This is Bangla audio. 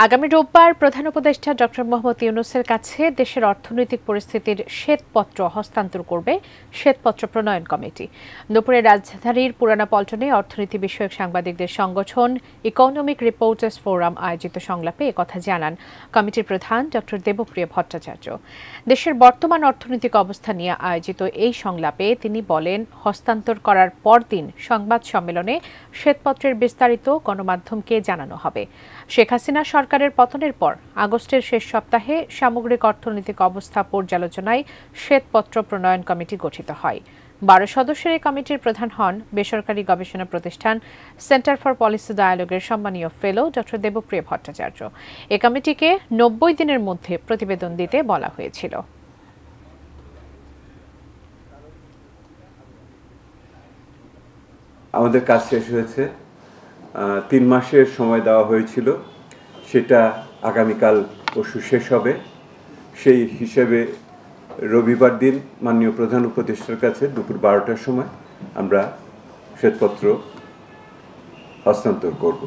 আগামী রোববার প্রধান উপদেষ্টা ডক্টর মোহাম্মদ ইউনূসের কাছে দেশের অর্থনৈতিক পরিস্থিতির শ্বেতপত্র হস্তান্তর করবে শ্বেতপত্র প্রণয়ন কমিটি। দুপুরে রাজধানীর পুরানা পল্টনে অর্থনীতি বিষয়ক সাংবাদিকদের সংগঠন ইকোনমিক রিপোর্টার্স ফোরাম আয়োজিত সংলাপে একথা জানান কমিটির প্রধান ডক্টর দেবপ্রিয় ভট্টাচার্য। দেশের বর্তমান অর্থনৈতিক অবস্থা নিয়ে আয়োজিত এই সংলাপে তিনি বলেন, হস্তান্তর করার পরদিন সংবাদ সম্মেলনে শ্বেতপত্রের বিস্তারিত গণমাধ্যমকে জানানো হবে। শেখ হাসিনা সরকারের পতনের পর আগস্টের শেষ সপ্তাহে সামগ্রিক অর্থনৈতিক অবস্থা পর্যালোচনায় শ্বেতপত্র প্রণয়ন কমিটি গঠিত হয়। 12 সদস্যের এই কমিটির প্রধান হন বেসরকারি গবেষণা প্রতিষ্ঠান সেন্টার ফর পলিসি ডায়ালগের সম্মানীয় ফেলো ডক্টর দেবপ্রিয় ভট্টাচার্য। এই কমিটিকে 90 দিনের মধ্যে প্রতিবেদন দিতে বলা হয়েছিল। আমাদের কাজ শেষ হয়েছে, 3 মাসের সময় দেওয়া হয়েছিল, সেটা আগামীকাল পরশু শেষ হবে। সেই হিসেবে রবিবার দিন মাননীয় প্রধান উপদেষ্টার কাছে দুপুর 12টার সময় আমরা শ্বেতপত্র হস্তান্তর করব।